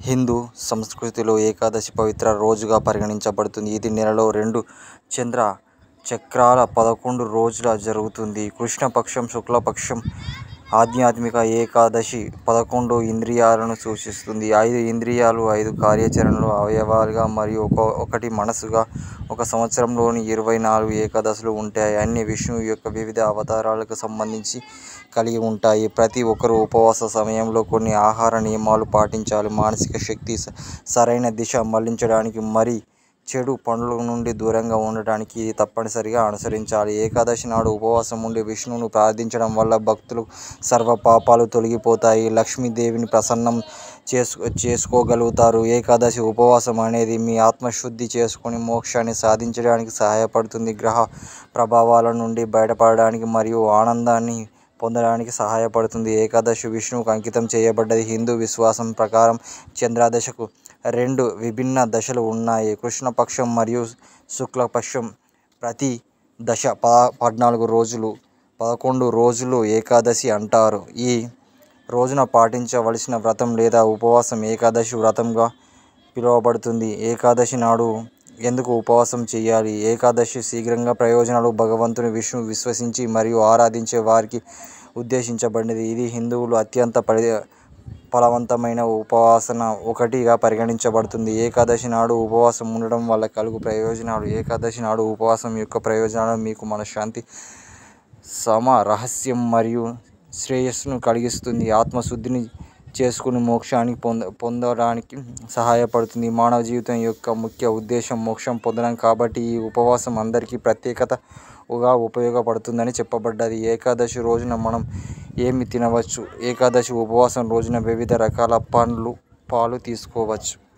హిందూ సంస్కృతిలో ఏకాదశి పవిత్ర రోజుగా పరిగణించబడుతుంది. ఇది నెలలో 2 చంద్ర చక్రాల 11 రోజులు జరుగుతుంది. కృష్ణపక్షం, శుక్లపక్షం. ఆధ్యాత్మిక ఏకాదశి 11 ఇంద్రియాలను సూచిస్తుంది. 5 ఇంద్రియాలు, 5 కార్యాచరణలు, అవయవాలుగా మరియు ఒకటి మనసుగా. ఒక సంవత్సరంలోని 24 ఏకాదశులు ఉంటాయి. అన్నీ విష్ణువు యొక్క వివిధ అవతారాలకు సంబంధించి కలిగి ఉంటాయి. ప్రతి ఒక్కరూ ఉపవాస సమయంలో కొన్ని ఆహార నియమాలు పాటించాలి. మానసిక శక్తి, సరైన దిశ మళ్లించడానికి, మరి చెడు పనుల నుండి దూరంగా ఉండడానికి ఇది తప్పనిసరిగా అనుసరించాలి. ఏకాదశి నాడు ఉపవాసం ఉండి విష్ణువును ప్రార్థించడం వల్ల భక్తులు సర్వ పాపాలు తొలగిపోతాయి. లక్ష్మీదేవిని ప్రసన్నం చేసుకోగలుగుతారు. ఏకాదశి ఉపవాసం అనేది మీ ఆత్మశుద్ధి చేసుకొని మోక్షాన్ని సాధించడానికి సహాయపడుతుంది. గ్రహ ప్రభావాల నుండి బయటపడడానికి మరియు ఆనందాన్ని పొందడానికి సహాయపడుతుంది. ఏకాదశి విష్ణువుకు అంకితం చేయబడ్డది. హిందూ విశ్వాసం ప్రకారం చంద్రదశకు 2 విభిన్న దశలు ఉన్నాయి: కృష్ణపక్షం మరియు శుక్లపక్షం. ప్రతి దశ 14 రోజులు, 11 రోజులు ఏకాదశి అంటారు. ఈ రోజున పాటించవలసిన వ్రతం లేదా ఉపవాసం ఏకాదశి వ్రతంగా పిలువబడుతుంది. ఏకాదశి నాడు ఎందుకు ఉపవాసం చేయాలి? ఏకాదశి శీఘ్రంగా ప్రయోజనాలు భగవంతుని విష్ణువు విశ్వసించి మరియు ఆరాధించే వారికి ఉద్దేశించబడినది. ఇది హిందువులు అత్యంత ఫలవంతమైన ఉపవాసన ఒకటిగా పరిగణించబడుతుంది. ఏకాదశి నాడు ఉపవాసం ఉండడం వల్ల కలుగు ప్రయోజనాలు. ఏకాదశి నాడు ఉపవాసం యొక్క ప్రయోజనాలు మీకు మనశ్శాంతి, సామరస్యం మరియు శ్రేయస్సును కలిగిస్తుంది. ఆత్మశుద్ధిని చేసుకుని మోక్షాన్ని పొందడానికి సహాయపడుతుంది. మానవ జీవితం యొక్క ముఖ్య ఉద్దేశం మోక్షం పొందడం కాబట్టి ఈ ఉపవాసం అందరికీ ప్రత్యేకంగా ఉపయోగపడుతుందని చెప్పబడ్డది. ఏకాదశి రోజున మనం ఏమి తినవచ్చు? ఏకాదశి ఉపవాసం రోజున వివిధ రకాల పండ్లు, పాలు తీసుకోవచ్చు.